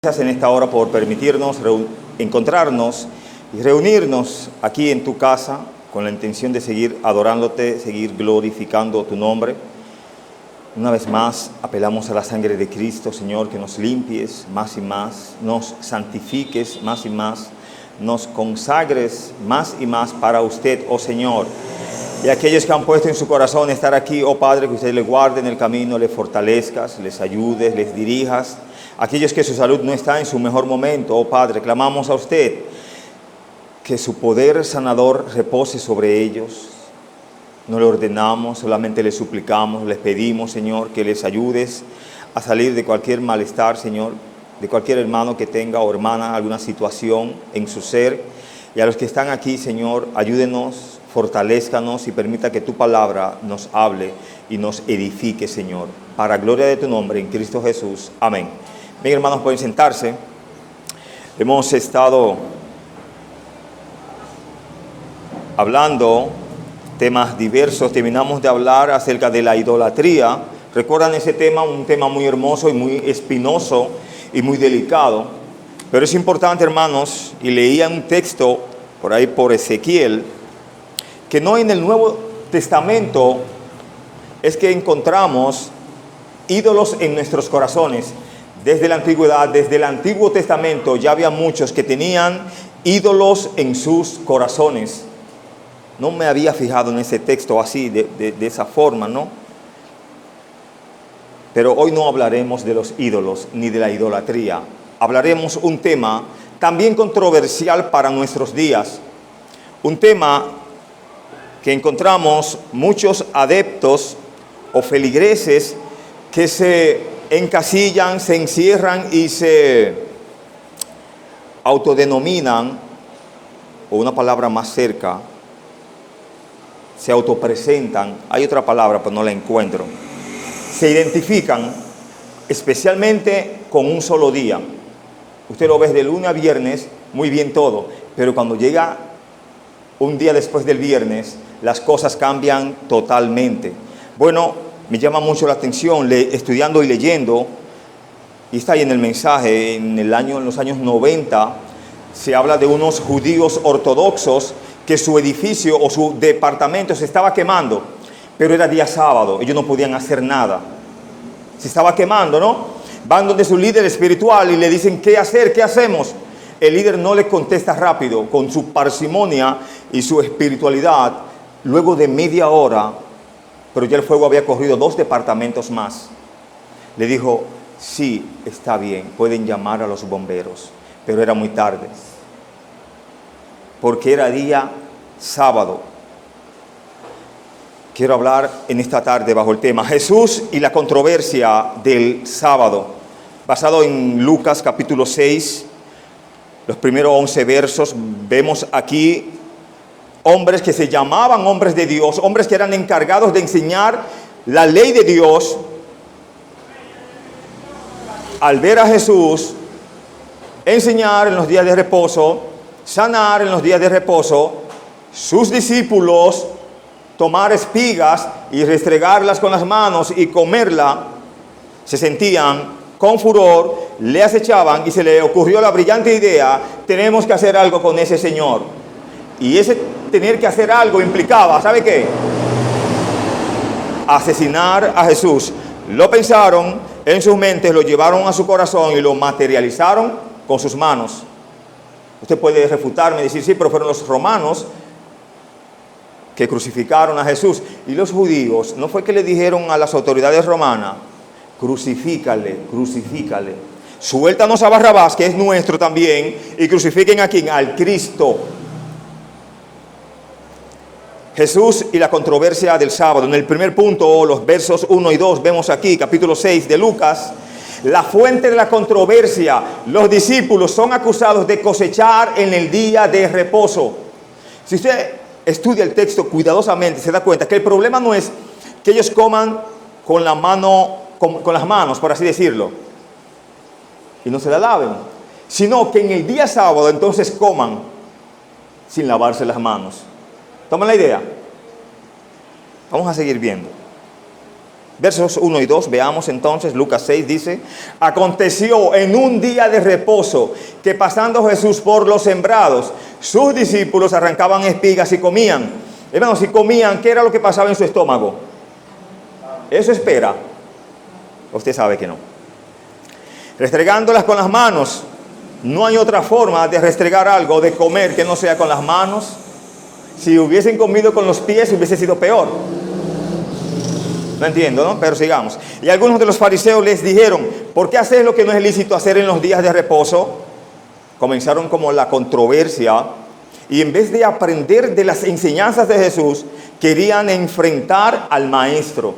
Gracias en esta hora por permitirnos encontrarnos y reunirnos aquí en tu casa con la intención de seguir adorándote, seguir glorificando tu nombre. Una vez más apelamos a la sangre de Cristo, Señor, que nos limpies más y más, nos santifiques más y más, nos consagres más y más para usted, oh Señor. Y aquellos que han puesto en su corazón estar aquí, oh Padre, que usted les guarde en el camino, les fortalezcas, les ayudes, les dirijas. Aquellos que su salud no está en su mejor momento, oh Padre, clamamos a usted que su poder sanador repose sobre ellos. No le ordenamos, solamente le suplicamos, les pedimos, Señor, que les ayudes a salir de cualquier malestar, Señor, de cualquier hermano que tenga o hermana alguna situación en su ser. Y a los que están aquí, Señor, ayúdenos, fortalézcanos y permita que tu palabra nos hable y nos edifique, Señor. Para gloria de tu nombre, en Cristo Jesús. Amén. Bien, hermanos, pueden sentarse. Hemos estado hablando temas diversos. Terminamos de hablar acerca de la idolatría. ¿Recuerdan ese tema? Un tema muy hermoso y muy espinoso y muy delicado. Pero es importante, hermanos, y leía un texto por ahí por Ezequiel, que no en el Nuevo Testamento es que encontramos ídolos en nuestros corazones. Desde la antigüedad, desde el Antiguo Testamento, ya había muchos que tenían ídolos en sus corazones. No me había fijado en ese texto así, de esa forma, ¿no? Pero hoy no hablaremos de los ídolos ni de la idolatría. Hablaremos un tema también controversial para nuestros días. Un tema que encontramos muchos adeptos o feligreses que se encasillan, se encierran y se autodenominan, o una palabra más cerca, se autopresentan. Hay otra palabra, pero no la encuentro. Se identifican especialmente con un solo día. Usted lo ve de lunes a viernes, muy bien todo, pero cuando llega un día después del viernes, las cosas cambian totalmente. Bueno, me llama mucho la atención, estudiando y leyendo, y está ahí en el mensaje, en los años 90, se habla de unos judíos ortodoxos que su edificio o su departamento se estaba quemando, pero era día sábado, ellos no podían hacer nada. Se estaba quemando, ¿no? Van donde su líder espiritual y le dicen, ¿qué hacer? ¿Qué hacemos? El líder no le contesta rápido, con su parsimonia y su espiritualidad. Luego de media hora, pero ya el fuego había corrido 2 departamentos más, le dijo, sí, está bien, pueden llamar a los bomberos, pero era muy tarde, porque era día sábado. Quiero hablar en esta tarde bajo el tema Jesús y la controversia del sábado, basado en Lucas capítulo 6, los primeros 11 versos. Vemos aquí hombres que se llamaban hombres de Dios, hombres que eran encargados de enseñar la ley de Dios. Al ver a Jesús enseñar en los días de reposo, sanar en los días de reposo, sus discípulos tomar espigas y restregarlas con las manos y comerla, se sentían con furor, le acechaban y se le ocurrió la brillante idea, tenemos que hacer algo con ese Señor. Y ese tener que hacer algo implicaba, ¿sabe qué? Asesinar a Jesús. Lo pensaron en sus mentes, lo llevaron a su corazón y lo materializaron con sus manos. Usted puede refutarme y decir, sí, pero fueron los romanos que crucificaron a Jesús. Y los judíos, ¿no fue que le dijeron a las autoridades romanas, crucifícale, crucifícale? Suéltanos a Barrabás, que es nuestro también, y crucifiquen a quién, al Cristo. Jesús y la controversia del sábado. En el primer punto, los versos 1 y 2, vemos aquí, capítulo 6 de Lucas, la fuente de la controversia. Los discípulos son acusados de cosechar en el día de reposo. Si usted estudia el texto cuidadosamente, se da cuenta que el problema no es que ellos coman con la mano, con las manos, por así decirlo, y no se la laven, sino que en el día sábado entonces coman sin lavarse las manos. ¿Toman la idea? Vamos a seguir viendo. Versos 1 y 2, veamos entonces, Lucas 6 dice: aconteció en un día de reposo que pasando Jesús por los sembrados, sus discípulos arrancaban espigas y comían. Hermanos, si comían, ¿qué era lo que pasaba en su estómago? Eso espera. Usted sabe que no. Restregándolas con las manos. No hay otra forma de restregar algo, de comer, que no sea con las manos. Si hubiesen comido con los pies, hubiese sido peor. No entiendo, ¿no? Pero sigamos. Y algunos de los fariseos les dijeron: ¿por qué haces lo que no es lícito hacer en los días de reposo? Comenzaron como la controversia. Y en vez de aprender de las enseñanzas de Jesús, querían enfrentar al maestro.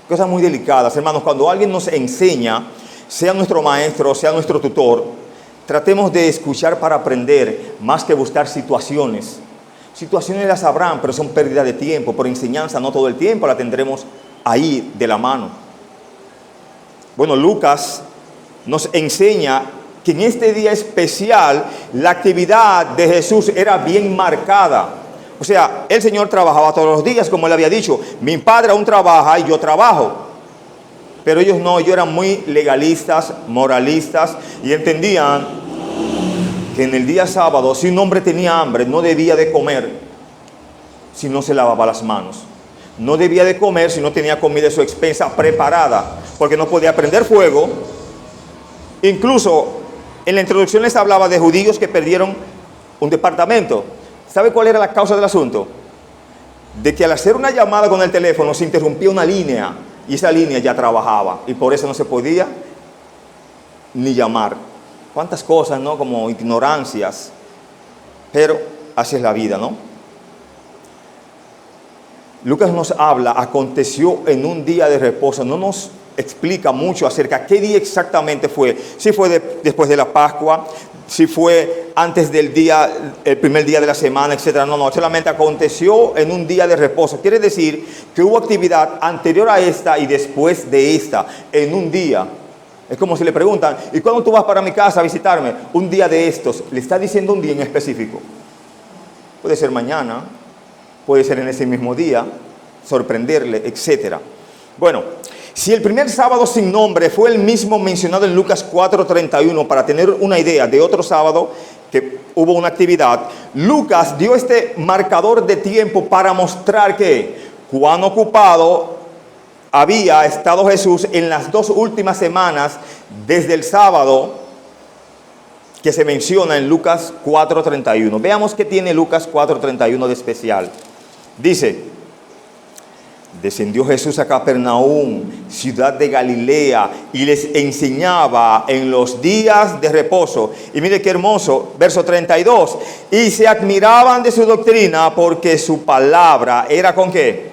Cosas muy delicadas, hermanos. Cuando alguien nos enseña, sea nuestro maestro, sea nuestro tutor, tratemos de escuchar para aprender, más que buscar situaciones. Situaciones las habrán, pero son pérdida de tiempo. Por enseñanza no todo el tiempo la tendremos ahí de la mano. Bueno, Lucas nos enseña que en este día especial la actividad de Jesús era bien marcada. O sea, el Señor trabajaba todos los días, como él había dicho: mi Padre aún trabaja y yo trabajo. Pero ellos no, ellos eran muy legalistas, moralistas, y entendían que en el día sábado, si un hombre tenía hambre, no debía de comer si no se lavaba las manos. No debía de comer si no tenía comida de su expensa preparada, porque no podía prender fuego. Incluso en la introducción les hablaba de judíos que perdieron un departamento. ¿Sabe cuál era la causa del asunto? De que al hacer una llamada con el teléfono se interrumpía una línea, y esa línea ya trabajaba, y por eso no se podía ni llamar. Cuántas cosas, ¿no? Como ignorancias. Pero así es la vida, ¿no? Lucas nos habla, aconteció en un día de reposo. No nos explica mucho acerca de qué día exactamente fue. Si fue después de la Pascua, si fue antes del día, el primer día de la semana, etc. No, solamente aconteció en un día de reposo. Quiere decir que hubo actividad anterior a esta y después de esta, en un día. Es como si le preguntan: ¿y cuándo tú vas para mi casa a visitarme? Un día de estos. Le está diciendo un día en específico. Puede ser mañana, puede ser en ese mismo día, sorprenderle, etc. Bueno, si el primer sábado sin nombre fue el mismo mencionado en Lucas 4:31, para tener una idea de otro sábado que hubo una actividad, Lucas dio este marcador de tiempo para mostrar que cuán ocupado había estado Jesús en las 2 últimas semanas desde el sábado que se menciona en Lucas 4:31. Veamos qué tiene Lucas 4:31 de especial. Dice: descendió Jesús a Capernaum, ciudad de Galilea, y les enseñaba en los días de reposo. Y mire qué hermoso, verso 32. Y se admiraban de su doctrina, porque su palabra era ¿con qué?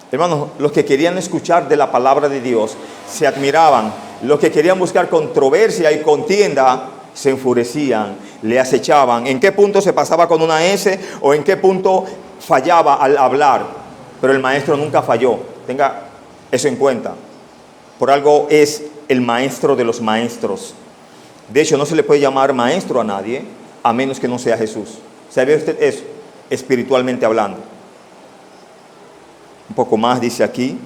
Hermanos, los que querían escuchar de la palabra de Dios se admiraban. Los que querían buscar controversia y contienda se enfurecían, le acechaban. ¿En qué punto se pasaba con una S o en qué punto fallaba al hablar? Pero el maestro nunca falló. Tenga eso en cuenta. Por algo es el maestro de los maestros. De hecho, no se le puede llamar maestro a nadie a menos que no sea Jesús. ¿Sabe usted eso? Espiritualmente hablando. Un poco más dice aquí.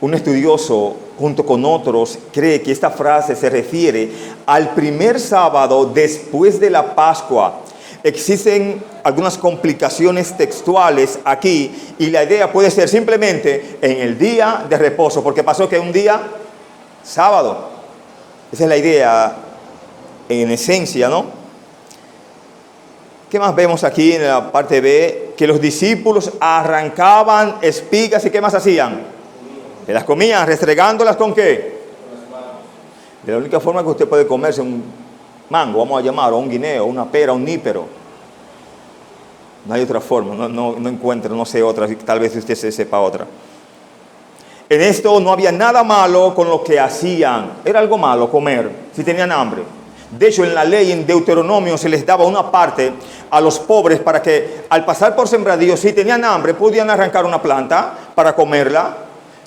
Un estudioso, junto con otros, cree que esta frase se refiere al primer sábado después de la Pascua. Existen algunas complicaciones textuales aquí y la idea puede ser simplemente en el día de reposo, porque pasó que un día sábado. Esa es la idea en esencia, ¿no? ¿Qué más vemos aquí en la parte B? Que los discípulos arrancaban espigas y ¿qué más hacían? Que las comían, restregándolas ¿con qué? De la única forma que usted puede comerse un mango, vamos a llamar, o un guineo, una pera, un nípero. No hay otra forma, no encuentro, no sé otra, tal vez usted se sepa otra. En esto no había nada malo con lo que hacían. Era algo malo comer, si tenían hambre. De hecho, en la ley, en Deuteronomio, se les daba una parte a los pobres para que al pasar por sembradíos, si tenían hambre, podían arrancar una planta para comerla.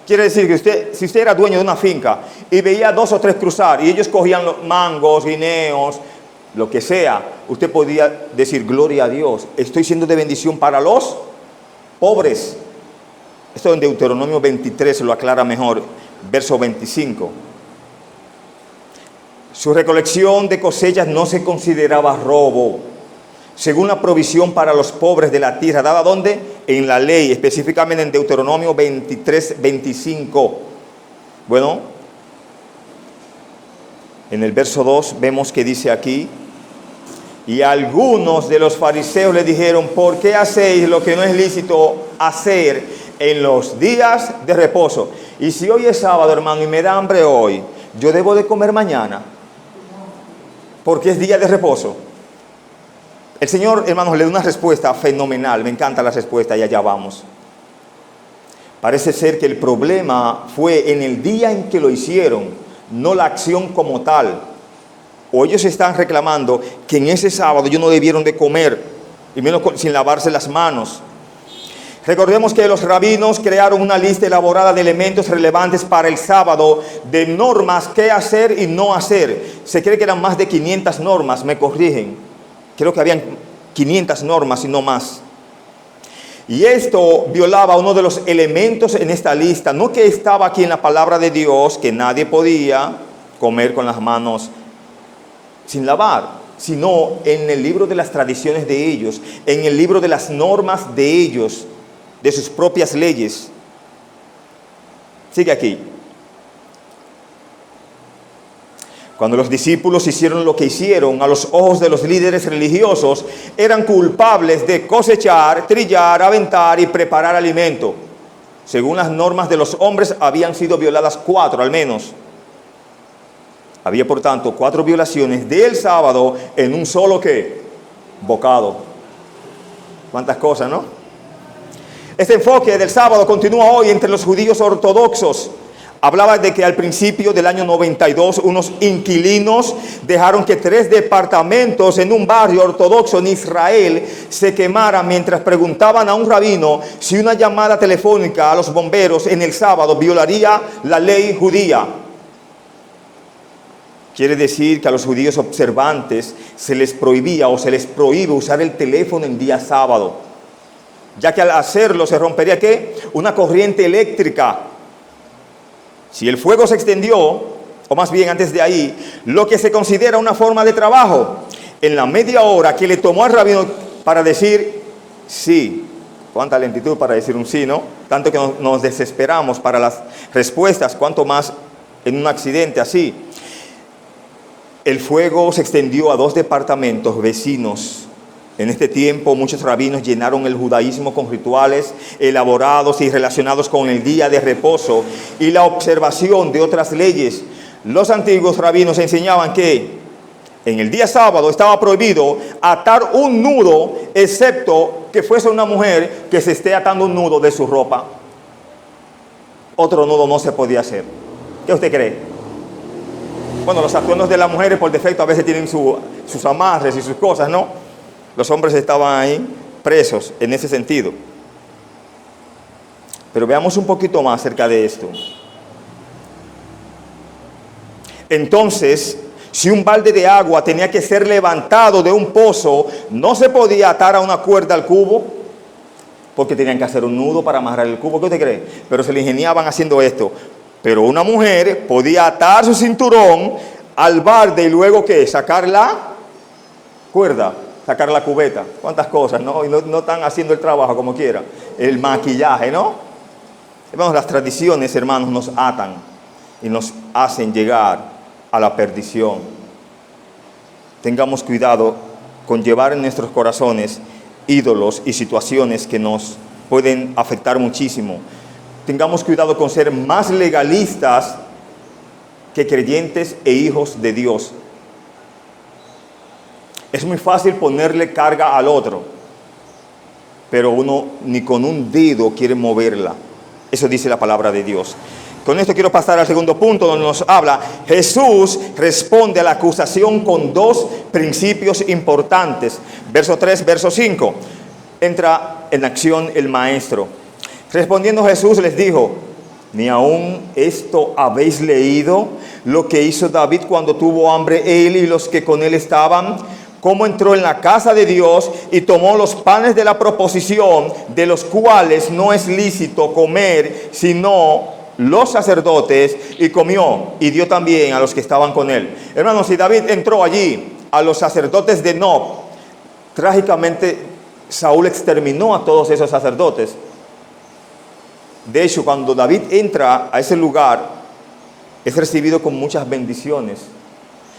Quiere decir que si usted era dueño de una finca y veía 2 o 3 cruzar y ellos cogían los mangos, guineos, lo que sea, usted podía decir, gloria a Dios, estoy siendo de bendición para los pobres. Esto en Deuteronomio 23 lo aclara mejor, verso 25. Su recolección de cosechas no se consideraba robo, según la provisión para los pobres de la tierra, dada ¿dónde? En la ley, específicamente en Deuteronomio 23, 25. Bueno, en el verso 2 vemos que dice aquí, y algunos de los fariseos le dijeron, ¿por qué hacéis lo que no es lícito hacer en los días de reposo? Y si hoy es sábado, hermano, y me da hambre hoy, ¿yo debo de comer mañana? Porque es día de reposo. El Señor, hermanos, le da una respuesta fenomenal. Me encanta la respuesta y allá vamos. Parece ser que el problema fue en el día en que lo hicieron, no la acción como tal. O ellos están reclamando que en ese sábado ellos no debieron de comer, y menos sin lavarse las manos. Recordemos que los rabinos crearon una lista elaborada de elementos relevantes para el sábado, de normas qué hacer y no hacer. Se cree que eran más de 500 normas, me corrigen. Creo que habían 500 normas y no más. Y esto violaba uno de los elementos en esta lista, no que estaba aquí en la palabra de Dios, que nadie podía comer con las manos sin lavar, sino en el libro de las tradiciones de ellos, en el libro de las normas de ellos, de sus propias leyes. Sigue aquí. Cuando los discípulos hicieron lo que hicieron, a los ojos de los líderes religiosos, eran culpables de cosechar, trillar, aventar y preparar alimento. Según las normas de los hombres, habían sido violadas 4 al menos. Había, por tanto, 4 violaciones del sábado en un solo, ¿qué? Bocado. ¿Cuántas cosas, no? Este enfoque del sábado continúa hoy entre los judíos ortodoxos. Hablaba de que al principio del año 92 unos inquilinos dejaron que 3 departamentos en un barrio ortodoxo en Israel se quemaran mientras preguntaban a un rabino si una llamada telefónica a los bomberos en el sábado violaría la ley judía. Quiere decir que a los judíos observantes se les prohibía o se les prohíbe usar el teléfono en día sábado, ya que al hacerlo se rompería ¿qué? Una corriente eléctrica. Si el fuego se extendió, o más bien antes de ahí, lo que se considera una forma de trabajo, en la media hora que le tomó al rabino para decir sí, cuánta lentitud para decir un sí, ¿no? Tanto que nos desesperamos para las respuestas, cuanto más en un accidente así. El fuego se extendió a 2 departamentos vecinos. En este tiempo muchos rabinos llenaron el judaísmo con rituales elaborados y relacionados con el día de reposo y la observación de otras leyes. Los antiguos rabinos enseñaban que en el día sábado estaba prohibido atar un nudo, excepto que fuese una mujer que se esté atando un nudo de su ropa. Otro nudo no se podía hacer. ¿Qué usted cree? Bueno, los atuendos de las mujeres por defecto a veces tienen sus amarres y sus cosas, ¿no? Los hombres estaban ahí presos en ese sentido. Pero veamos un poquito más acerca de esto. Entonces, si un balde de agua tenía que ser levantado de un pozo, no se podía atar a una cuerda al cubo, porque tenían que hacer un nudo para amarrar el cubo. ¿Qué usted cree? Pero se le ingeniaban haciendo esto. Pero una mujer podía atar su cinturón al balde y luego ¿qué? Sacar la cuerda, sacar la cubeta. ¿Cuántas cosas? ¿No? Y no están haciendo el trabajo como quiera. El maquillaje, ¿no? Hermanos, las tradiciones, hermanos, nos atan y nos hacen llegar a la perdición. Tengamos cuidado con llevar en nuestros corazones ídolos y situaciones que nos pueden afectar muchísimo. Tengamos cuidado con ser más legalistas que creyentes e hijos de Dios. Es muy fácil ponerle carga al otro, pero uno ni con un dedo quiere moverla. Eso dice la palabra de Dios. Con esto quiero pasar al segundo punto donde nos habla. Jesús responde a la acusación con 2 principios importantes. Verso 3, verso 5. Entra en acción el maestro. Respondiendo Jesús les dijo: ¿ni aún esto habéis leído lo que hizo David cuando tuvo hambre él y los que con él estaban? cómo entró en la casa de Dios y tomó los panes de la proposición, de los cuales no es lícito comer, sino los sacerdotes, y comió y dio también a los que estaban con él. Hermanos, si David entró allí a los sacerdotes de Nob, trágicamente Saúl exterminó a todos esos sacerdotes. De hecho, cuando David entra a ese lugar, es recibido con muchas bendiciones.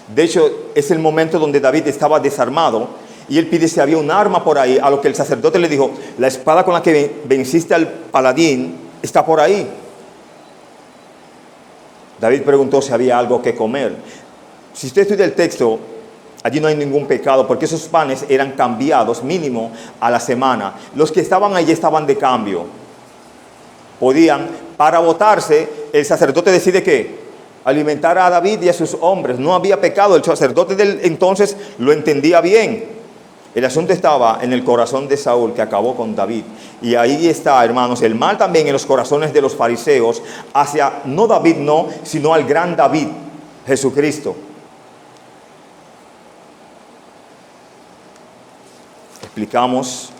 De hecho, es el momento donde David estaba desarmado y él pide si había un arma por ahí, a lo que el sacerdote le dijo: la espada con la que venciste al paladín está por ahí. David preguntó si había algo que comer. Si usted estudia el texto, allí no hay ningún pecado, porque esos panes eran cambiados mínimo a la semana. Los que estaban allí estaban de cambio. Podían, para votarse, el sacerdote decide ¿qué? Alimentar a David y a sus hombres. No había pecado, el sacerdote del entonces lo entendía bien. El asunto estaba en el corazón de Saúl, que acabó con David. Y ahí está, hermanos, el mal también en los corazones de los fariseos hacia, no David, no, sino al gran David, Jesucristo. Explicamos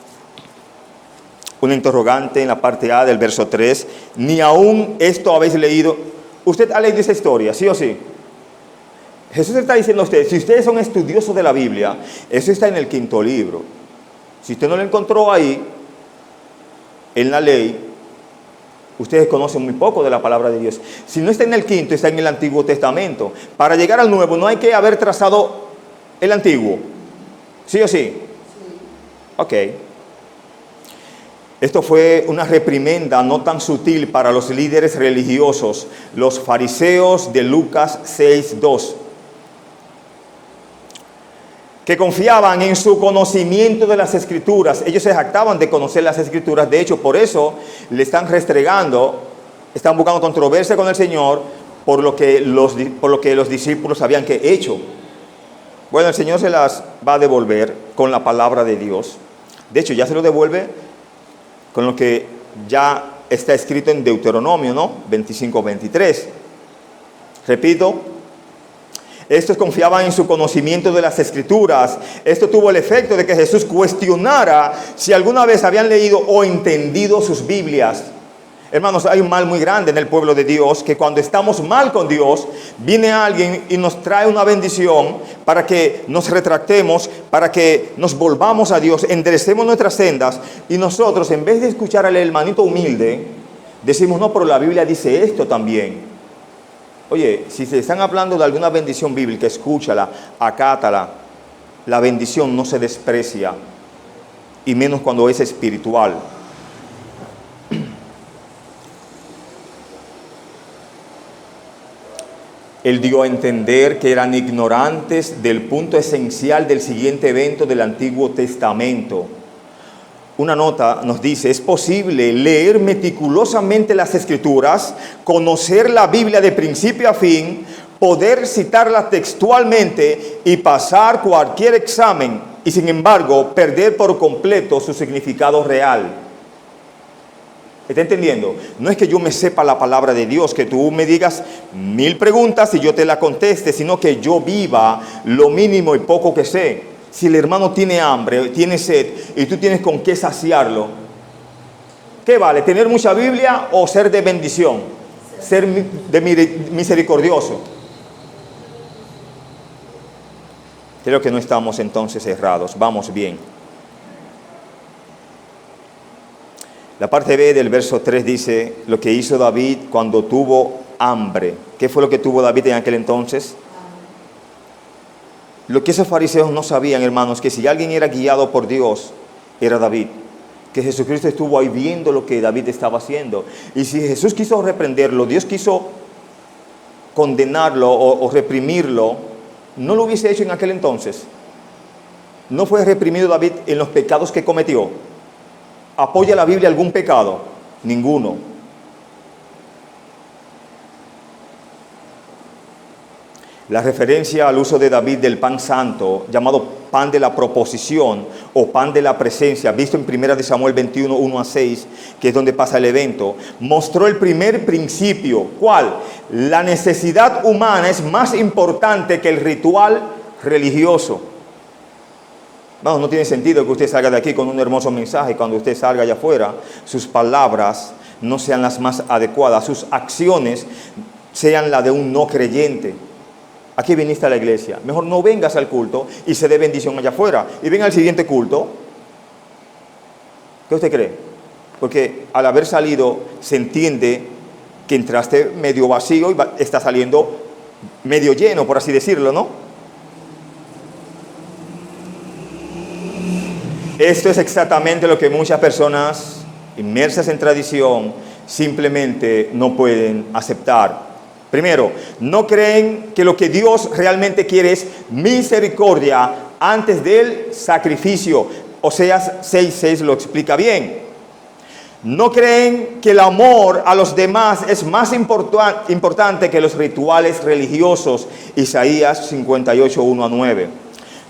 una interrogante en la parte A del verso 3. Ni aún esto habéis leído. ¿Usted ha leído esa historia, sí o sí? Jesús está diciendo a ustedes, si ustedes son estudiosos de la Biblia, eso está en el 5º libro. Si usted no lo encontró ahí, en la ley, ustedes conocen muy poco de la palabra de Dios. Si no está en el 5º, está en el Antiguo Testamento. Para llegar al Nuevo no hay que haber trazado el Antiguo. ¿Sí o sí? Sí. Ok. Esto fue una reprimenda no tan sutil para los líderes religiosos, los fariseos de Lucas 6:2, que confiaban en su conocimiento de las Escrituras. Ellos se jactaban de conocer las Escrituras. De hecho, por eso le están restregando, están buscando controversia con el Señor por lo que los discípulos habían hecho. Bueno, el Señor se las va a devolver con la palabra de Dios. De hecho, ya se lo devuelve con lo que ya está escrito en Deuteronomio, ¿no? 25:23. Repito, estos confiaban en su conocimiento de las Escrituras. Esto tuvo el efecto de que Jesús cuestionara si alguna vez habían leído o entendido sus Biblias. Hermanos, hay un mal muy grande en el pueblo de Dios, que cuando estamos mal con Dios, viene alguien y nos trae una bendición para que nos retractemos, para que nos volvamos a Dios, enderecemos nuestras sendas, y nosotros, en vez de escuchar al hermanito humilde, decimos: no, pero la Biblia dice esto también. Oye, si se están hablando de alguna bendición bíblica, escúchala, acátala. La bendición no se desprecia, y menos cuando es espiritual. Él dio a entender que eran ignorantes del punto esencial del siguiente evento del Antiguo Testamento. Una nota nos dice: es posible leer meticulosamente las Escrituras, conocer la Biblia de principio a fin, poder citarla textualmente y pasar cualquier examen, y sin embargo perder por completo su significado real. ¿Está entendiendo? No es que yo me sepa la palabra de Dios, que tú me digas 1000 preguntas y yo te la conteste, sino que yo viva lo mínimo y poco que sé. Si el hermano tiene hambre, tiene sed, y tú tienes con qué saciarlo, ¿qué vale? ¿Tener mucha Biblia o ser de bendición? Ser misericordioso. Creo que no estamos entonces errados, vamos bien. La parte B del verso 3 dice lo que hizo David cuando tuvo hambre. ¿Qué fue lo que tuvo David en aquel entonces? Lo que esos fariseos no sabían, hermanos, que si alguien era guiado por Dios, era David. Que Jesucristo estuvo ahí viendo lo que David estaba haciendo. Y si Jesús quiso reprenderlo, Dios quiso condenarlo o reprimirlo, no lo hubiese hecho en aquel entonces. No fue reprimido David en los pecados que cometió. ¿Apoya la Biblia algún pecado? Ninguno. La referencia al uso de David del pan santo, llamado pan de la proposición o pan de la presencia, visto en 1 Samuel 21, 1-6, que es donde pasa el evento, mostró el primer principio. ¿Cuál? La necesidad humana es más importante que el ritual religioso. Vamos, no tiene sentido que usted salga de aquí con un hermoso mensaje y cuando usted salga allá afuera, sus palabras no sean las más adecuadas, sus acciones sean las de un no creyente. Aquí viniste a la iglesia, mejor no vengas al culto y se dé bendición allá afuera. Y ven al siguiente culto. ¿Qué usted cree? Porque al haber salido se entiende que entraste medio vacío y está saliendo medio lleno, por así decirlo, ¿no? Esto es exactamente lo que muchas personas inmersas en tradición simplemente no pueden aceptar. Primero, no creen que lo que Dios realmente quiere es misericordia antes del sacrificio. Oseas 6:6 lo explica bien. No creen que el amor a los demás es más importante que los rituales religiosos. Isaías 58:1-9.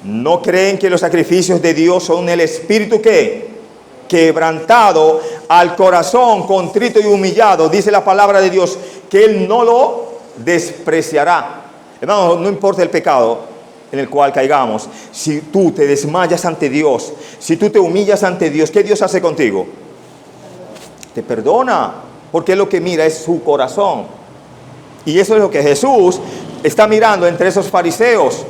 No creen que los sacrificios de Dios son el espíritu que quebrantado, al corazón contrito y humillado. Dice la palabra de Dios que Él no lo despreciará. Hermano, no importa el pecado en el cual caigamos. Si tú te desmayas ante Dios, si tú te humillas ante Dios, ¿qué Dios hace contigo? Te perdona, porque lo que mira es su corazón. Y eso es lo que Jesús está mirando entre esos fariseos.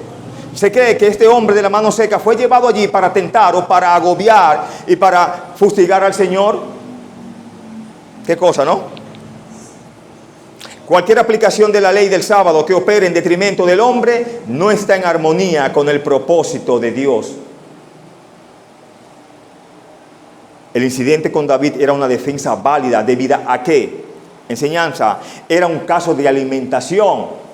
¿Se cree que este hombre de la mano seca fue llevado allí para tentar o para agobiar y para fustigar al Señor? ¿Qué cosa, no? Cualquier aplicación de la ley del sábado que opere en detrimento del hombre no está en armonía con el propósito de Dios. El incidente con David era una defensa válida. ¿Debido a qué? Enseñanza. Era un caso de alimentación.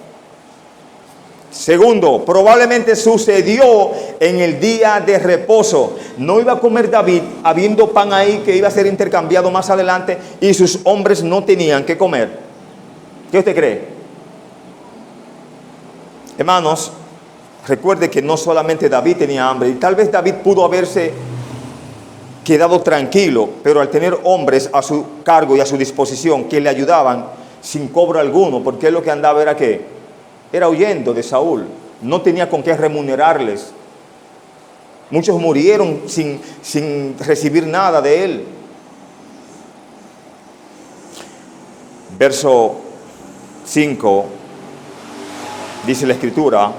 Segundo, probablemente sucedió en el día de reposo. No iba a comer David habiendo pan ahí que iba a ser intercambiado más adelante y sus hombres no tenían que comer. ¿Qué usted cree? Hermanos, recuerde que no solamente David tenía hambre, y tal vez David pudo haberse quedado tranquilo, pero al tener hombres a su cargo y a su disposición que le ayudaban sin cobro alguno, porque él lo que andaba era ¿qué? Era huyendo de Saúl, no tenía con qué remunerarles. Muchos murieron sin recibir nada de él. Verso 5, dice la Escritura,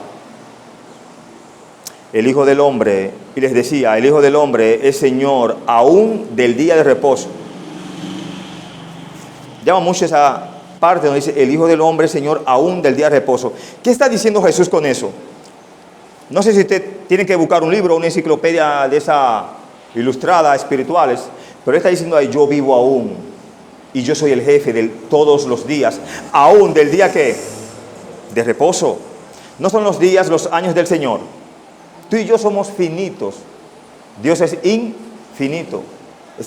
el Hijo del Hombre, y les decía, el Hijo del Hombre es Señor aún del día de reposo. Llama mucho esa parte donde dice el Hijo del Hombre, Señor, aún del día de reposo. ¿Qué está diciendo Jesús con eso? No sé si usted tiene que buscar un libro, una enciclopedia de esa ilustrada, espirituales, pero está diciendo ahí, yo vivo aún, y yo soy el jefe de todos los días, aún del día que de reposo. No son los días, los años del Señor. Tú y yo somos finitos. Dios es infinito.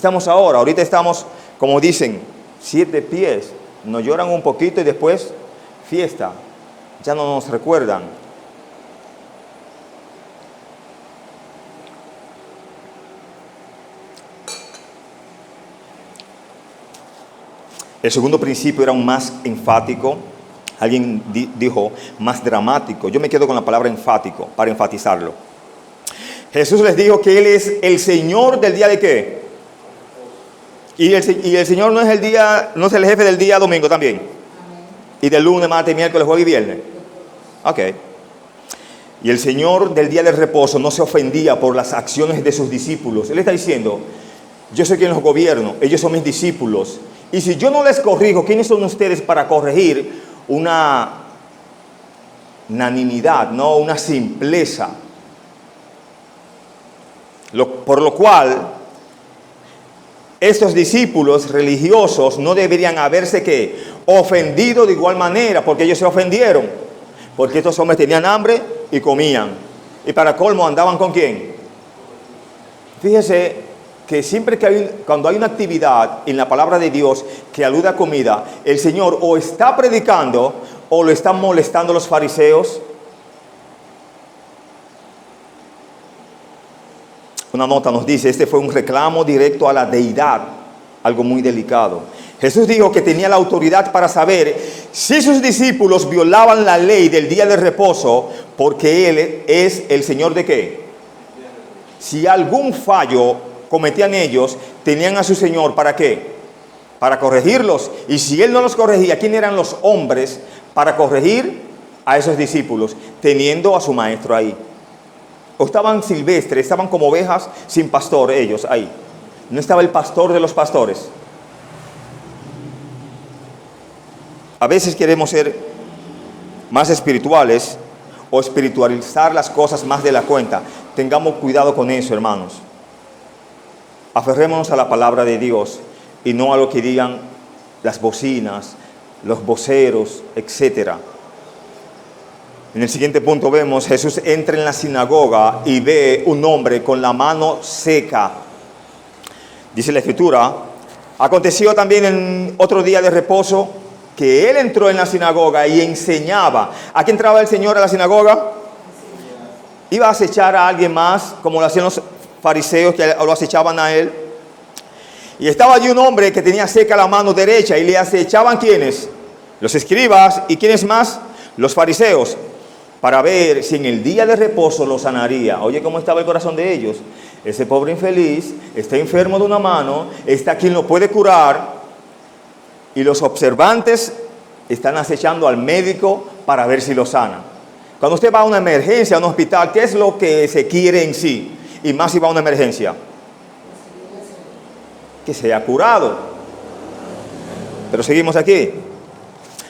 Ahorita estamos, como dicen, 7 pies. Nos lloran un poquito y después fiesta. Ya no nos recuerdan. El segundo principio era un más enfático. Alguien dijo más dramático. Yo me quedo con la palabra enfático para enfatizarlo. Jesús les dijo que Él es el Señor del día de ¿qué? Y el Señor no es el jefe del día domingo también. Amén. Y del lunes, martes, miércoles, jueves y viernes. Ok. Y el Señor del día del reposo no se ofendía por las acciones de sus discípulos. Él está diciendo, yo soy quien los gobierno, ellos son mis discípulos. Y si yo no les corrijo, ¿quiénes son ustedes para corregir una unanimidad, no una simpleza? Por lo cual, estos discípulos religiosos no deberían haberse ¿qué? Ofendido de igual manera, porque ellos se ofendieron. Porque estos hombres tenían hambre y comían. Y para colmo andaban ¿con quién? Fíjese que siempre cuando hay una actividad en la palabra de Dios que alude a comida, el Señor o está predicando o lo están molestando los fariseos. Una nota nos dice, este fue un reclamo directo a la deidad, algo muy delicado. Jesús dijo que tenía la autoridad para saber si sus discípulos violaban la ley del día de reposo, porque Él es el Señor de ¿qué? Si algún fallo cometían ellos, tenían a su Señor, ¿para qué? Para corregirlos. Y si Él no los corregía, ¿quién eran los hombres para corregir a esos discípulos? Teniendo a su Maestro ahí. O estaban silvestres, estaban como ovejas sin pastor ellos ahí. No estaba el pastor de los pastores. A veces queremos ser más espirituales o espiritualizar las cosas más de la cuenta. Tengamos cuidado con eso, hermanos. Aferrémonos a la palabra de Dios y no a lo que digan las bocinas, los voceros, etc. En el siguiente punto vemos, Jesús entra en la sinagoga y ve un hombre con la mano seca. Dice la Escritura, aconteció también en otro día de reposo que Él entró en la sinagoga y enseñaba. ¿A qué entraba el Señor a la sinagoga? Iba a acechar a alguien más, como lo hacían los fariseos que lo acechaban a Él. Y estaba allí un hombre que tenía seca la mano derecha y le acechaban, ¿quiénes? Los escribas. ¿Y quiénes más? Los fariseos, para ver si en el día de reposo lo sanaría. Oye, ¿cómo estaba el corazón de ellos? Ese pobre infeliz está enfermo de una mano, está quien lo puede curar. Y los observantes están acechando al médico para ver si lo sana. Cuando usted va a una emergencia, a un hospital, ¿qué es lo que se quiere en sí? Y más si va a una emergencia. Que sea curado. Pero seguimos aquí.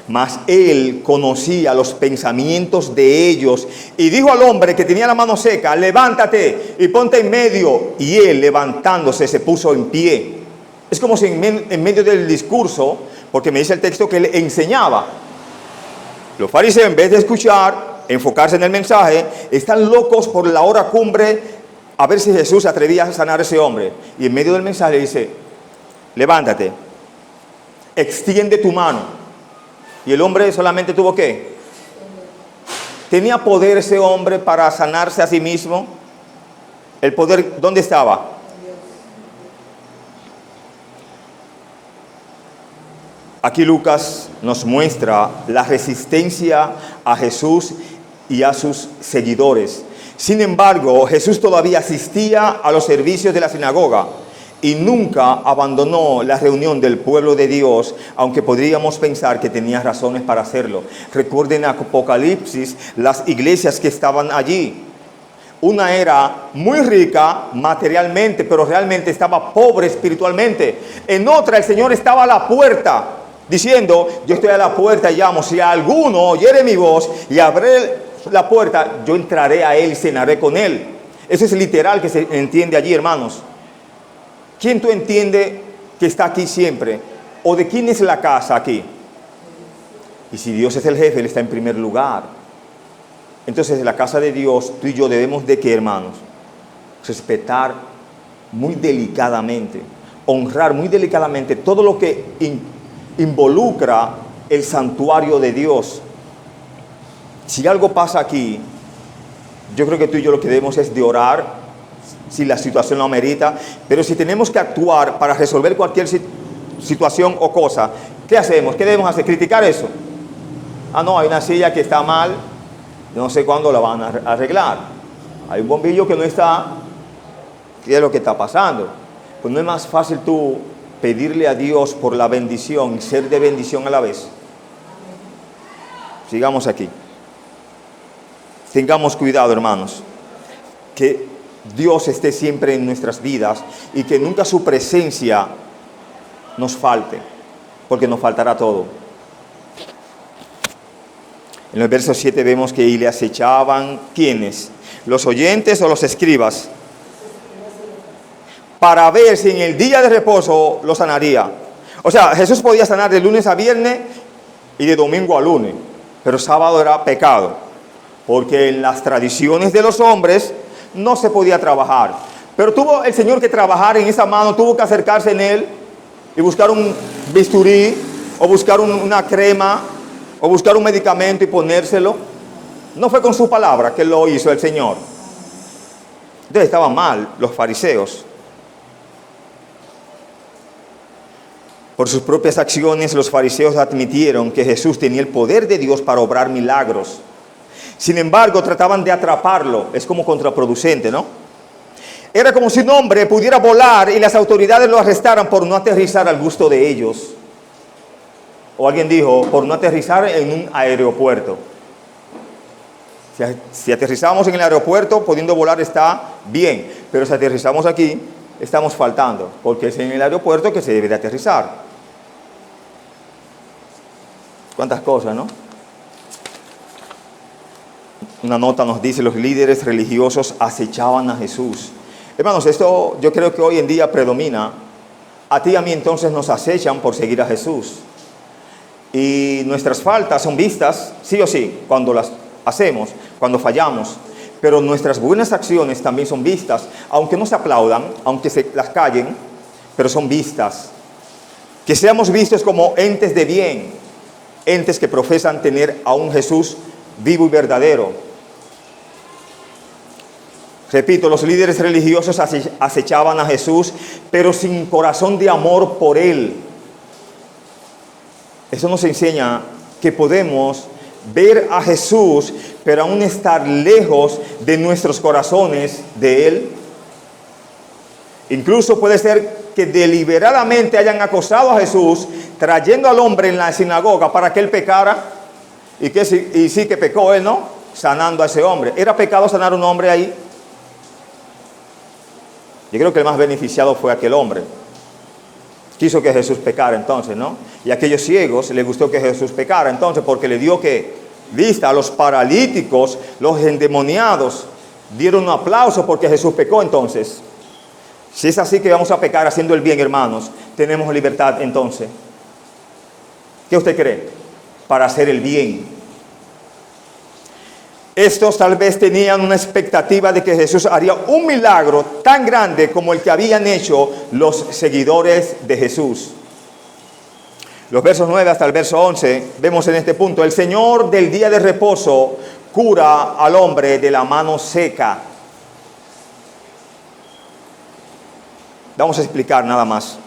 Mas él conocía los pensamientos de ellos y dijo al hombre que tenía la mano seca, levántate y ponte en medio. Y él, levantándose, se puso en pie. Es como si en medio del discurso, porque me dice el texto que él enseñaba. Los fariseos, en vez de escuchar, enfocarse en el mensaje, están locos por la hora cumbre a ver si Jesús se atrevía a sanar a ese hombre. Y en medio del mensaje dice, levántate, extiende tu mano. Y el hombre solamente tuvo ¿qué? ¿Tenía poder ese hombre para sanarse a sí mismo? ¿El poder dónde estaba? Aquí Lucas nos muestra la resistencia a Jesús y a sus seguidores. Sin embargo, Jesús todavía asistía a los servicios de la sinagoga y nunca abandonó la reunión del pueblo de Dios, aunque podríamos pensar que tenía razones para hacerlo. Recuerden Apocalipsis, las iglesias que estaban allí. Una era muy rica materialmente, pero realmente estaba pobre espiritualmente. En otra, el Señor estaba a la puerta, diciendo, yo estoy a la puerta y llamo. Si alguno oyere mi voz y abre la puerta, yo entraré a él y cenaré con él. Eso es literal que se entiende allí, hermanos. ¿Quién tú entiendes que está aquí siempre? ¿O de quién es la casa aquí? Y si Dios es el jefe, Él está en primer lugar. Entonces, en la casa de Dios, tú y yo debemos de ¿qué, hermanos? Respetar muy delicadamente, honrar muy delicadamente todo lo que involucra el santuario de Dios. Si algo pasa aquí, yo creo que tú y yo lo que debemos es de orar, si la situación lo amerita, pero si tenemos que actuar para resolver cualquier situación o cosa, ¿qué hacemos? ¿Qué debemos hacer? ¿Criticar eso? Ah, no, hay una silla que está mal, no sé cuándo la van a arreglar. Hay un bombillo que no está, ¿qué es lo que está pasando? Pues no es más fácil tú pedirle a Dios por la bendición y ser de bendición a la vez. Sigamos aquí. Tengamos cuidado, hermanos, que Dios esté siempre en nuestras vidas y que nunca su presencia nos falte, porque nos faltará todo. En el verso 7 vemos que y le acechaban, ¿quiénes? ¿Los oyentes o los escribas? Para ver si en el día de reposo lo sanaría. O sea, Jesús podía sanar de lunes a viernes y de domingo a lunes, pero sábado era pecado, porque en las tradiciones de los hombres no se podía trabajar. Pero tuvo el Señor que trabajar en esa mano, tuvo que acercarse en él y buscar un bisturí o buscar una crema o buscar un medicamento y ponérselo. No fue con su palabra que lo hizo el Señor. Entonces estaban mal los fariseos. Por sus propias acciones, los fariseos admitieron que Jesús tenía el poder de Dios para obrar milagros. Sin embargo, trataban de atraparlo. Es como contraproducente, ¿no? Era como si un hombre pudiera volar y las autoridades lo arrestaran por no aterrizar al gusto de ellos. O alguien dijo, por no aterrizar en un aeropuerto. Si aterrizamos en el aeropuerto, pudiendo volar está bien. Pero si aterrizamos aquí, estamos faltando. Porque es en el aeropuerto que se debe de aterrizar. ¿Cuántas cosas, no? Una nota nos dice, los líderes religiosos acechaban a Jesús. Hermanos, esto yo creo que hoy en día predomina. A ti y a mí entonces nos acechan por seguir a Jesús. Y nuestras faltas son vistas, sí o sí, cuando las hacemos, cuando fallamos. Pero nuestras buenas acciones también son vistas, aunque no se aplaudan, aunque se las callen, pero son vistas. Que seamos vistos como entes de bien, entes que profesan tener a un Jesús vivo y verdadero. Repito, los líderes religiosos acechaban a Jesús, pero sin corazón de amor por Él. Eso nos enseña que podemos ver a Jesús, pero aún estar lejos de nuestros corazones de Él. Incluso puede ser que deliberadamente hayan acosado a Jesús, trayendo al hombre en la sinagoga para que Él pecara, y sí que pecó Él, ¿no? Sanando a ese hombre. ¿Era pecado sanar a un hombre ahí? Yo creo que el más beneficiado fue aquel hombre. Quiso que Jesús pecara entonces, ¿no? Y a aquellos ciegos les gustó que Jesús pecara entonces, porque le dio que vista a los paralíticos, los endemoniados, dieron un aplauso porque Jesús pecó entonces. Si es así que vamos a pecar haciendo el bien, hermanos, tenemos libertad entonces. ¿Qué usted cree? Para hacer el bien. Estos tal vez tenían una expectativa de que Jesús haría un milagro tan grande como el que habían hecho los seguidores de Jesús. Los versos 9 hasta el verso 11, vemos en este punto, el Señor del día de reposo cura al hombre de la mano seca. Vamos a explicar nada más.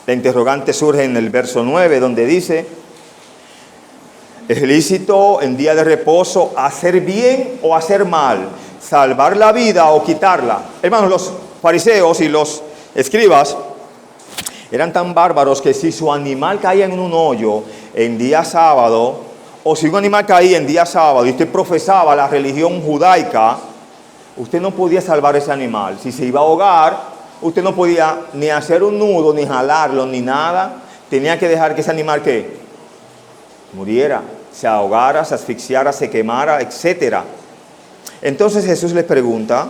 La interrogante surge en el verso 9, donde dice, ¿es lícito en día de reposo hacer bien o hacer mal? ¿Salvar la vida o quitarla? Hermanos, los fariseos y los escribas eran tan bárbaros que si su animal caía en un hoyo en día sábado, o si un animal caía en día sábado y usted profesaba la religión judaica, usted no podía salvar ese animal. Si se iba a ahogar, usted no podía ni hacer un nudo, ni jalarlo, ni nada. Tenía que dejar que ese animal que muriera, se ahogara, se asfixiara, se quemara, etc. Entonces Jesús les pregunta,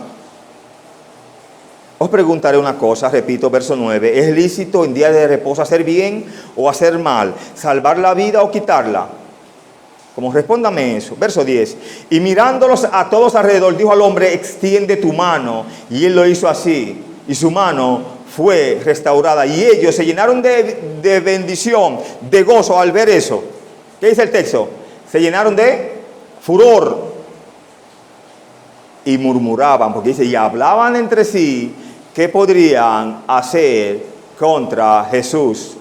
os preguntaré una cosa, repito, verso 9, ¿es lícito en día de reposo hacer bien o hacer mal? ¿Salvar la vida o quitarla? Como respóndame eso. Verso 10, y mirándolos a todos alrededor, dijo al hombre, extiende tu mano, y él lo hizo así, y su mano fue restaurada, y ellos se llenaron de bendición, de gozo al ver eso. ¿Qué dice el texto? Se llenaron de furor y murmuraban, porque dice, y hablaban entre sí qué podrían hacer contra Jesús.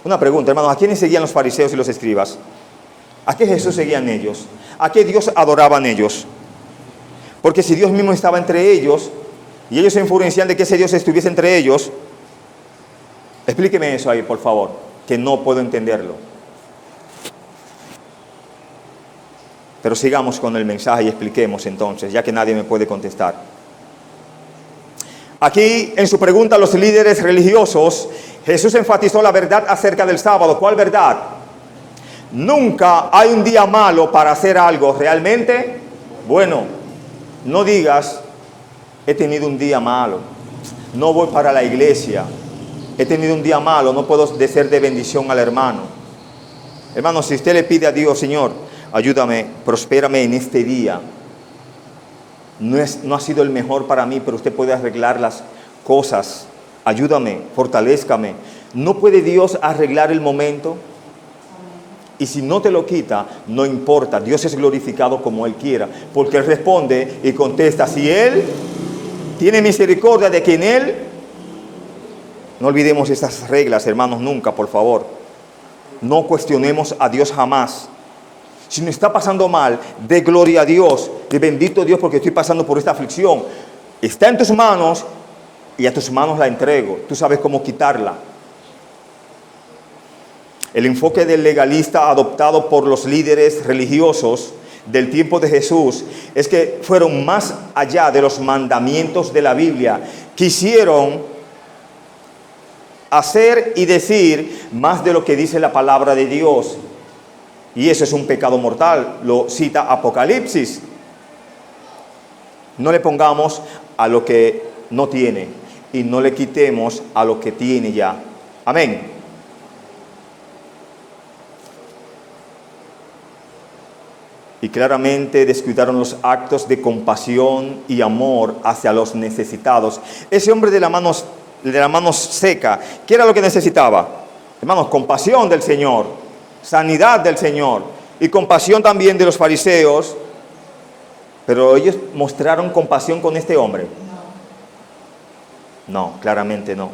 Una pregunta, hermanos, ¿a quiénes seguían los fariseos y los escribas? ¿A qué Jesús seguían ellos? ¿A qué Dios adoraban ellos? Porque si Dios mismo estaba entre ellos y ellos se enfurecían de que ese Dios estuviese entre ellos, explíqueme eso ahí, por favor, que no puedo entenderlo. Pero sigamos con el mensaje y expliquemos entonces, ya que nadie me puede contestar. Aquí, en su pregunta a los líderes religiosos, Jesús enfatizó la verdad acerca del sábado. ¿Cuál verdad? Nunca hay un día malo para hacer algo realmente bueno. No digas, he tenido un día malo, no voy para la iglesia, he tenido un día malo, no puedo ser de bendición al hermano. Hermano, si usted le pide a Dios, Señor, ayúdame, prospérame en este día. No ha sido el mejor para mí, pero usted puede arreglar las cosas. Ayúdame, fortalézcame. ¿No puede Dios arreglar el momento? Y si no te lo quita, no importa. Dios es glorificado como Él quiera. Porque Él responde y contesta. Si Él tiene misericordia de quien Él... No olvidemos estas reglas, hermanos, nunca, por favor. No cuestionemos a Dios jamás. Si no está pasando mal, de gloria a Dios, de bendito Dios porque estoy pasando por esta aflicción. Está en tus manos y a tus manos la entrego. Tú sabes cómo quitarla. El enfoque del legalista adoptado por los líderes religiosos del tiempo de Jesús es que fueron más allá de los mandamientos de la Biblia. Quisieron hacer y decir más de lo que dice la palabra de Dios. Y eso es un pecado mortal, lo cita Apocalipsis. No le pongamos a lo que no tiene y no le quitemos a lo que tiene ya. Amén. Y claramente descuidaron los actos de compasión y amor hacia los necesitados. Ese hombre de la mano seca, ¿qué era lo que necesitaba? Hermanos, compasión del Señor. Sanidad del Señor y compasión también de los fariseos, pero ellos mostraron compasión con este hombre. No, claramente no.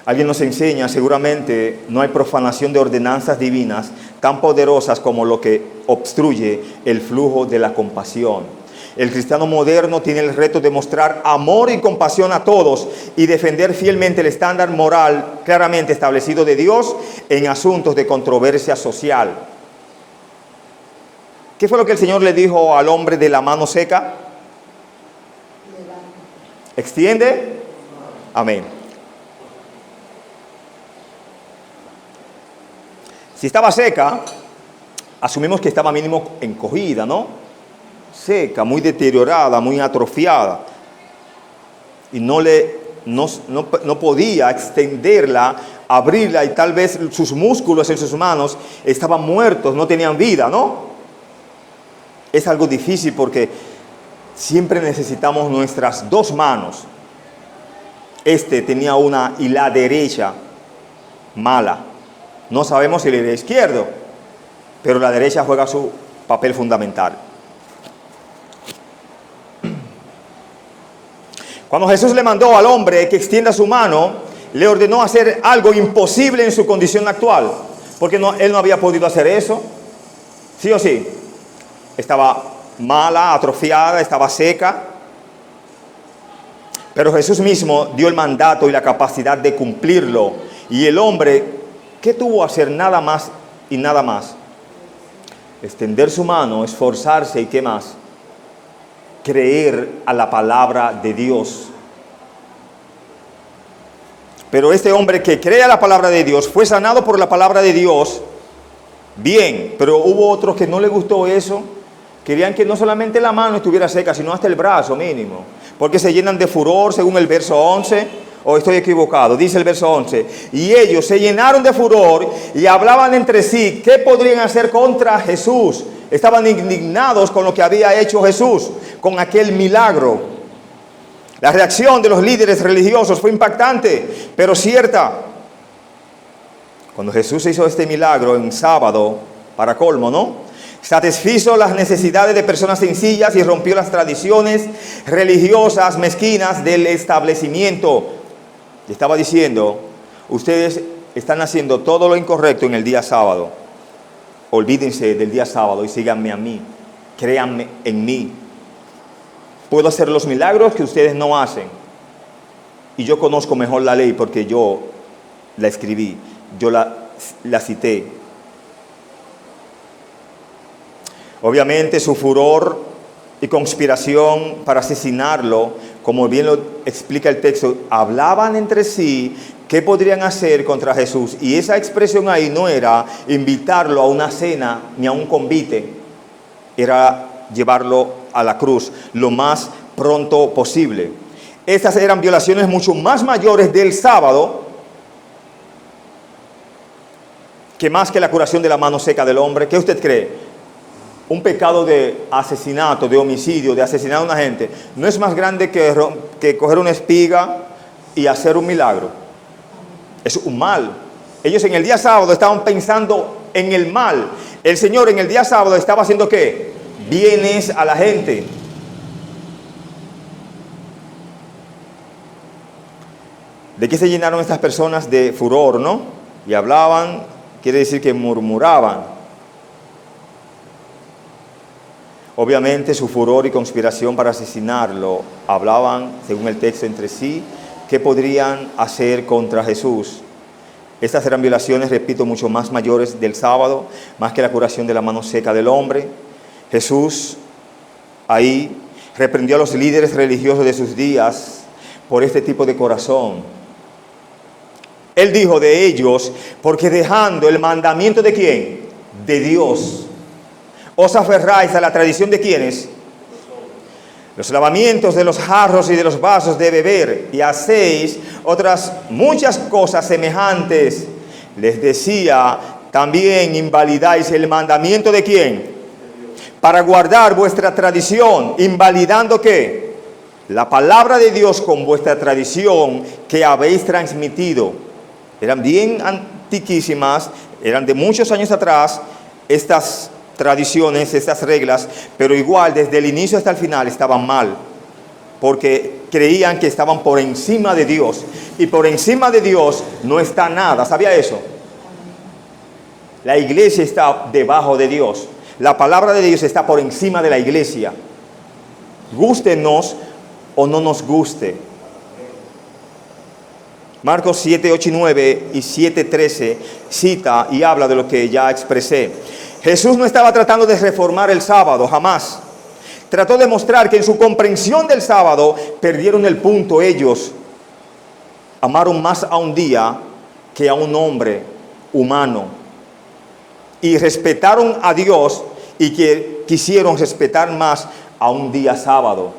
Alguien nos enseña, seguramente no hay profanación de ordenanzas divinas tan poderosas como lo que obstruye el flujo de la compasión. El cristiano moderno tiene el reto de mostrar amor y compasión a todos y defender fielmente el estándar moral claramente establecido de Dios en asuntos de controversia social. ¿Qué fue lo que el Señor le dijo al hombre de la mano seca? ¿Extiende? Amén. Si estaba seca, asumimos que estaba mínimo encogida, ¿no? Seca, muy deteriorada, muy atrofiada. Y no podía extenderla, abrirla, y tal vez sus músculos en sus manos estaban muertos, no tenían vida, ¿no? Es algo difícil porque siempre necesitamos nuestras dos manos. Este tenía una y la derecha mala. No sabemos si el izquierdo, pero la derecha juega su papel fundamental. Cuando Jesús le mandó al hombre que extienda su mano, le ordenó hacer algo imposible en su condición actual, porque él no había podido hacer eso. ¿Sí o sí? Estaba mala, atrofiada, estaba seca. Pero Jesús mismo dio el mandato y la capacidad de cumplirlo. Y el hombre, ¿qué tuvo que hacer? Nada más y nada más. Extender su mano, esforzarse y ¿qué más? Creer a la palabra de Dios. Pero este hombre que cree a la palabra de Dios fue sanado por la palabra de Dios. Bien, pero hubo otros que no les gustó eso. Querían que no solamente la mano estuviera seca, sino hasta el brazo mínimo. Porque se llenan de furor, según el verso 11. ¿O estoy equivocado? Dice el verso 11. Y ellos se llenaron de furor y hablaban entre sí qué podrían hacer contra Jesús. Estaban indignados con lo que había hecho Jesús, con aquel milagro. La reacción de los líderes religiosos fue impactante, pero cierta. Cuando Jesús hizo este milagro en sábado, para colmo, ¿no? Satisfizo las necesidades de personas sencillas y rompió las tradiciones religiosas mezquinas del establecimiento. Y estaba diciendo, ustedes están haciendo todo lo incorrecto en el día sábado. Olvídense del día sábado y síganme a mí. Créanme en mí. Puedo hacer los milagros que ustedes no hacen. Y yo conozco mejor la ley porque yo la escribí, yo la cité. Obviamente su furor y conspiración para asesinarlo, como bien lo explica el texto, hablaban entre sí qué podrían hacer contra Jesús. Y esa expresión ahí no era invitarlo a una cena ni a un convite, era llevarlo a la cruz lo más pronto posible. Estas eran violaciones mucho más mayores del sábado que más que la curación de la mano seca del hombre. ¿Qué usted cree? Un pecado de asesinato, de homicidio, de asesinar a una gente, no es más grande que coger una espiga y hacer un milagro. Es un mal. Ellos en el día sábado estaban pensando en el mal. El Señor en el día sábado estaba haciendo ¿qué? Bienes a la gente. ¿De qué se llenaron estas personas? De furor, ¿no? Y hablaban, quiere decir que murmuraban. Obviamente su furor y conspiración para asesinarlo hablaban, según el texto, entre sí, qué podrían hacer contra Jesús. Estas eran violaciones, repito, mucho más mayores del sábado, más que la curación de la mano seca del hombre. Jesús ahí reprendió a los líderes religiosos de sus días por este tipo de corazón. Él dijo de ellos, porque dejando el mandamiento ¿de quién? De Dios. ¿Os aferráis a la tradición de quiénes? Los lavamientos de los jarros y de los vasos de beber, y hacéis otras muchas cosas semejantes. Les decía, también invalidáis el mandamiento ¿de quién? Para guardar vuestra tradición, invalidando ¿qué? La palabra de Dios con vuestra tradición que habéis transmitido. Eran bien antiquísimas, eran de muchos años atrás estas tradiciones, estas reglas, pero igual desde el inicio hasta el final estaban mal, porque creían que estaban por encima de Dios, y por encima de Dios no está nada. ¿Sabía eso? La iglesia está debajo de Dios, la palabra de Dios está por encima de la iglesia, gústenos o no nos guste. Marcos 7, 8 y 9 y 7, 13 cita y habla de lo que ya expresé. Jesús no estaba tratando de reformar el sábado, jamás. Trató de mostrar que en su comprensión del sábado perdieron el punto. Ellos amaron más a un día que a un hombre humano. Y respetaron a Dios y que quisieron respetar más a un día sábado.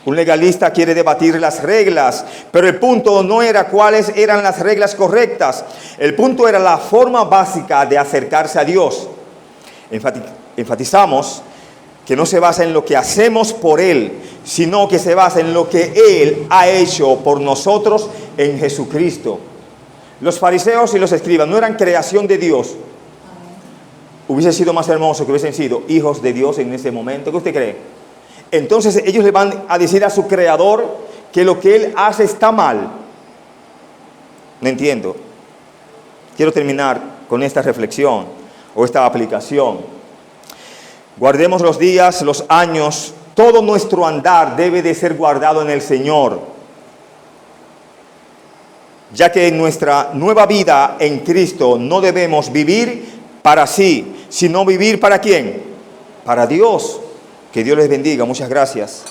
Un legalista quiere debatir las reglas, pero el punto no era cuáles eran las reglas correctas. El punto era la forma básica de acercarse a Dios. Enfatizamos que no se basa en lo que hacemos por Él, sino que se basa en lo que Él ha hecho por nosotros en Jesucristo. Los fariseos y los escribas no eran creación de Dios. Hubiese sido más hermoso que hubiesen sido hijos de Dios en ese momento. ¿Qué usted cree? Entonces ellos le van a decir a su creador que lo que Él hace está mal. No entiendo. Quiero terminar con esta reflexión o esta aplicación. Guardemos los días, los años, todo nuestro andar debe de ser guardado en el Señor. Ya que en nuestra nueva vida en Cristo no debemos vivir para sí, sino vivir ¿para quién? Para Dios. Que Dios les bendiga. Muchas gracias.